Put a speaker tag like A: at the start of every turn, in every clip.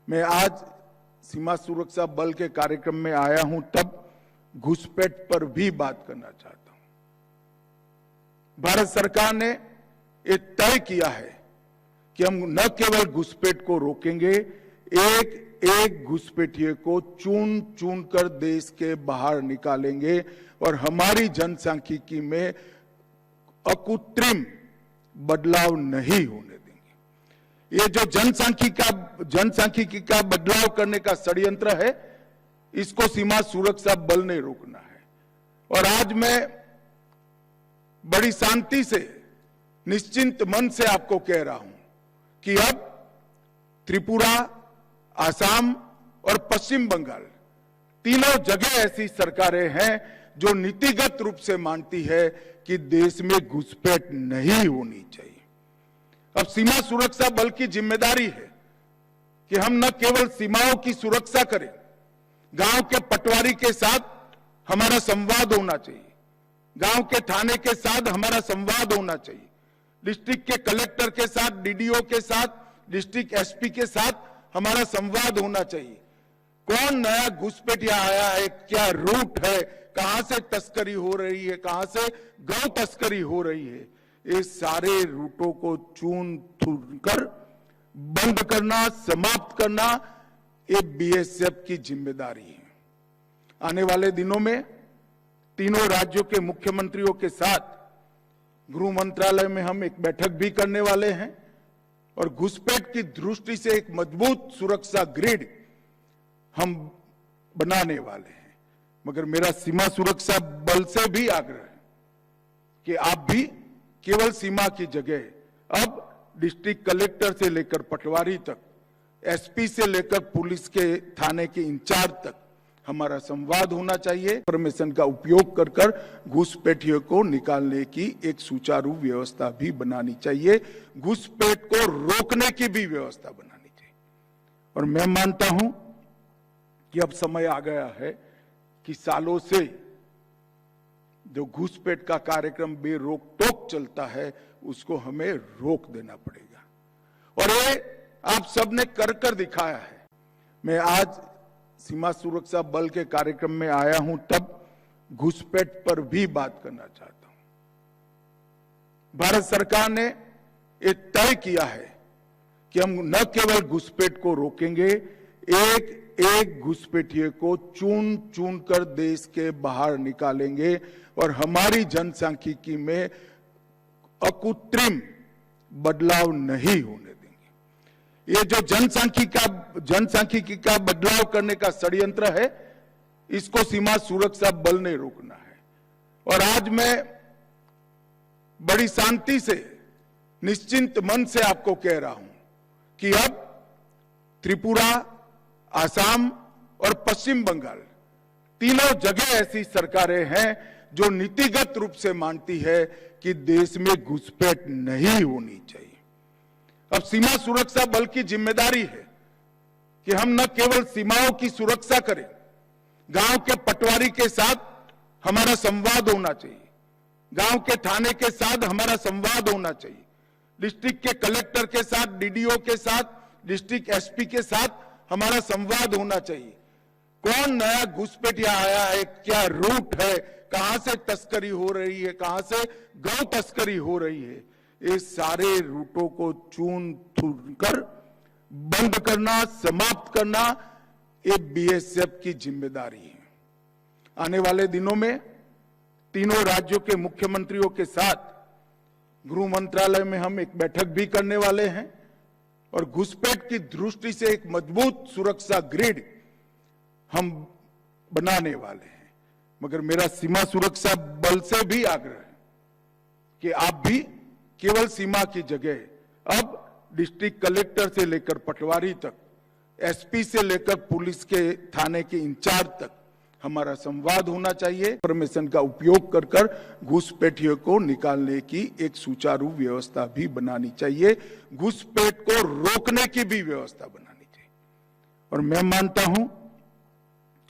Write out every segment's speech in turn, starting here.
A: मैं आज सीमा सुरक्षा बल के कार्यक्रम में आया हूं, तब घुसपैठ पर भी बात करना चाहता हूं। भारत सरकार ने ये तय किया है कि हम न केवल घुसपैठ को रोकेंगे, एक एक घुसपैठिए को चुन चुन कर देश के बाहर निकालेंगे और हमारी जनसांख्यिकी में अकृत्रिम बदलाव नहीं होने देंगे। ये जो जनसांख्यिकी का बदलाव करने का षड्यंत्र है, इसको सीमा सुरक्षा बल ने रोकना है। और आज मैं बड़ी शांति से, निश्चिंत मन से आपको कह रहा हूं कि अब त्रिपुरा, आसाम और पश्चिम बंगाल तीनों जगह ऐसी सरकारें हैं जो नीतिगत रूप से मानती है कि देश में घुसपैठ नहीं होनी चाहिए। अब सीमा सुरक्षा बल की जिम्मेदारी है कि हम न केवल सीमाओं की सुरक्षा करें, गांव के पटवारी के साथ हमारा संवाद होना चाहिए, गांव के थाने के साथ हमारा संवाद होना चाहिए, डिस्ट्रिक्ट के कलेक्टर के साथ, डीडीओ के साथ, डिस्ट्रिक्ट एसपी के साथ हमारा संवाद होना चाहिए। कौन नया घुसपैठिया आया है, क्या रूट है, कहां से तस्करी हो रही है, कहां से गौ तस्करी हो रही है, ये सारे रूटों को चुन चुन कर बंद करना, समाप्त करना, ये बीएसएफ की जिम्मेदारी है। आने वाले दिनों में तीनों राज्यों के मुख्यमंत्रियों के साथ गृह मंत्रालय में हम एक बैठक भी करने वाले हैं और घुसपैठ की दृष्टि से एक मजबूत सुरक्षा ग्रिड हम बनाने वाले हैं। मगर मेरा सीमा सुरक्षा बल से भी आग्रह है कि आप भी केवल सीमा की जगह अब डिस्ट्रिक्ट कलेक्टर से लेकर पटवारी तक, एसपी से लेकर पुलिस के थाने के इंचार्ज तक हमारा संवाद होना चाहिए। इंफॉर्मेशन का उपयोग कर कर घुसपैठियों को निकालने की एक सुचारू व्यवस्था भी बनानी चाहिए, घुसपैठ को रोकने की भी व्यवस्था बनानी चाहिए। और मैं मानता हूं कि अब समय आ गया है कि सालों से जो घुसपैठ का कार्यक्रम बेरोक टोक चलता है, उसको हमें रोक देना पड़ेगा और ये आप सबने कर कर दिखाया है। मैं आज सीमा सुरक्षा बल के कार्यक्रम में आया हूं, तब घुसपैठ पर भी बात करना चाहता हूं। भारत सरकार ने ये तय किया है कि हम न केवल घुसपैठ को रोकेंगे, एक एक घुसपैठिए को चुन चुन कर देश के बाहर निकालेंगे और हमारी जनसांख्यिकी में अकृत्रिम बदलाव नहीं होने देंगे। ये जो जनसांख्यिकी का बदलाव करने का षड्यंत्र है, इसको सीमा सुरक्षा बल ने रोकना है। और आज मैं बड़ी शांति से, निश्चिंत मन से आपको कह रहा हूं कि अब त्रिपुरा, आसाम और पश्चिम बंगाल तीनों जगह ऐसी सरकारें हैं जो नीतिगत रूप से मानती है कि देश में घुसपैठ नहीं होनी चाहिए। अब सीमा सुरक्षा बल की जिम्मेदारी है कि हम न केवल सीमाओं की सुरक्षा करें, गांव के पटवारी के साथ हमारा संवाद होना चाहिए, गांव के थाने के साथ हमारा संवाद होना चाहिए, डिस्ट्रिक्ट के कलेक्टर के साथ, डीडीओ के साथ, डिस्ट्रिक्ट एसपी के साथ हमारा संवाद होना चाहिए। कौन नया घुसपैठिया आया है, क्या रूट है, कहां से तस्करी हो रही है, कहां से गौ तस्करी हो रही है, ये सारे रूटों को चुन चुन कर बंद करना, समाप्त करना, ये बीएसएफ की जिम्मेदारी है। आने वाले दिनों में तीनों राज्यों के मुख्यमंत्रियों के साथ गृह मंत्रालय में हम एक बैठक भी करने वाले हैं और घुसपैठ की दृष्टि से एक मजबूत सुरक्षा ग्रिड हम बनाने वाले हैं। मगर मेरा सीमा सुरक्षा बल से भी आग्रह है कि आप भी केवल सीमा की जगह अब डिस्ट्रिक्ट कलेक्टर से लेकर पटवारी तक, एसपी से लेकर पुलिस के थाने के इंचार्ज तक हमारा संवाद होना चाहिए। इंफॉर्मेशन का उपयोग कर कर घुसपैठियों को निकालने की एक सुचारू व्यवस्था भी बनानी चाहिए, घुसपैठ को रोकने की भी व्यवस्था बनानी चाहिए। और मैं मानता हूं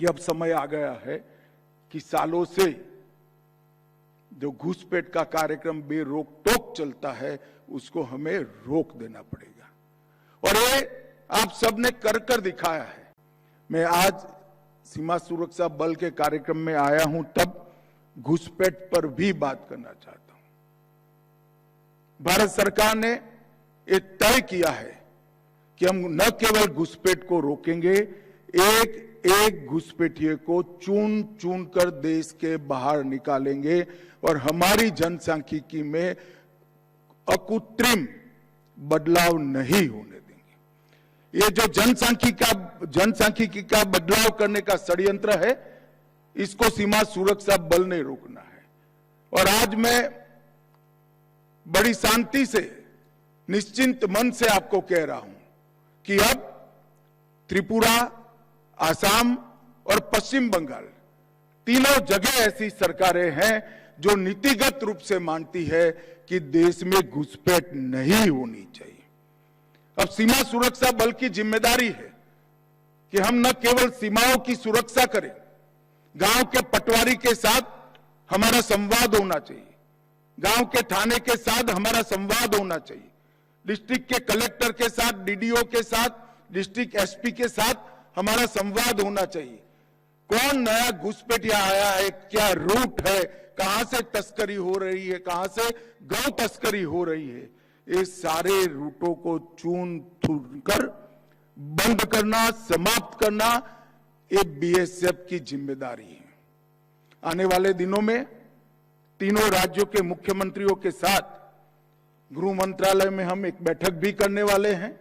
A: कि अब समय आ गया है कि सालों से जो घुसपैठ का कार्यक्रम बेरोक टोक चलता है, उसको हमें रोक देना पड़ेगा और ये आप सबने कर दिखाया है। मैं आज सीमा सुरक्षा बल के कार्यक्रम में आया हूं, तब घुसपैठ पर भी बात करना चाहता हूं। भारत सरकार ने ये तय किया है कि हम न केवल घुसपैठ को रोकेंगे, एक एक घुसपैठिए को चुन चुन कर देश के बाहर निकालेंगे और हमारी जनसांख्यिकी में अकृत्रिम बदलाव नहीं होने देंगे। ये जो जनसांख्यिकी का बदलाव करने का षड्यंत्र है, इसको सीमा सुरक्षा बल ने रोकना है। और आज मैं बड़ी शांति से, निश्चिंत मन से आपको कह रहा हूं कि अब त्रिपुरा, आसाम और पश्चिम बंगाल तीनों जगह ऐसी सरकारें हैं जो नीतिगत रूप से मानती है कि देश में घुसपैठ नहीं होनी चाहिए। अब सीमा सुरक्षा बल की जिम्मेदारी है कि हम न केवल सीमाओं की सुरक्षा करें, गांव के पटवारी के साथ हमारा संवाद होना चाहिए, गांव के थाने के साथ हमारा संवाद होना चाहिए, डिस्ट्रिक्ट के कलेक्टर के साथ, डीडीओ के साथ, डिस्ट्रिक्ट एसपी के साथ हमारा संवाद होना चाहिए। कौन नया घुसपैठिया आया है, क्या रूट है, कहां से तस्करी हो रही है, कहां से गौ तस्करी हो रही है, ये सारे रूटों को चुन चुन कर बंद करना, समाप्त करना, ये बीएसएफ की जिम्मेदारी है। आने वाले दिनों में तीनों राज्यों के मुख्यमंत्रियों के साथ गृह मंत्रालय में हम एक बैठक भी करने वाले हैं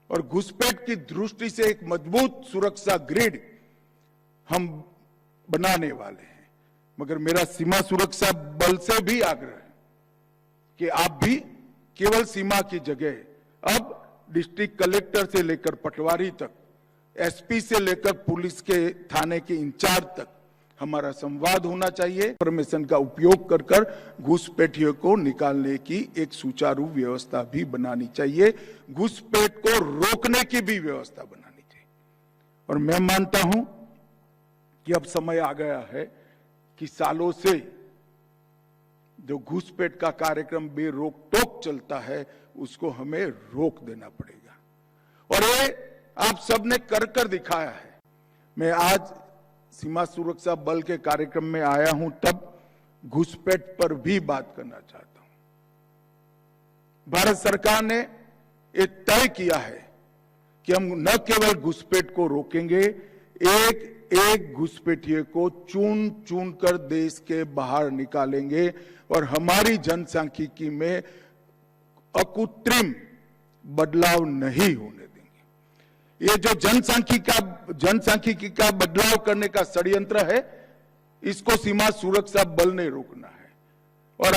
A: और घुसपैठ की दृष्टि से एक मजबूत सुरक्षा ग्रिड हम बनाने वाले हैं। मगर मेरा सीमा सुरक्षा बल से भी आग्रह है कि आप भी केवल सीमा की जगह अब डिस्ट्रिक्ट कलेक्टर से लेकर पटवारी तक, एसपी से लेकर पुलिस के थाने के इंचार्ज तक हमारा संवाद होना चाहिए। इंफॉर्मेशन का उपयोग कर कर घुसपैठियों को निकालने की एक सुचारू व्यवस्था भी बनानी चाहिए, घुसपैठ को रोकने की भी व्यवस्था बनानी चाहिए। और मैं मानता हूं कि अब समय आ गया है कि सालों से जो घुसपैठ का कार्यक्रम बेरोक टोक चलता है, उसको हमें रोक देना पड़ेगा। और ये आप सबने कर दिखाया है। मैं आज सीमा सुरक्षा बल के कार्यक्रम में आया हूं, तब घुसपैठ पर भी बात करना चाहता हूं। भारत सरकार ने ये तय किया है कि हम न केवल घुसपैठ को रोकेंगे, एक एक घुसपैठिए को चुन चुन कर देश के बाहर निकालेंगे और हमारी जनसांख्यिकी में अकृत्रिम बदलाव नहीं होने देंगे। ये जो जनसांख्यिकी का बदलाव करने का षड्यंत्र है, इसको सीमा सुरक्षा बल ने रोकना है। और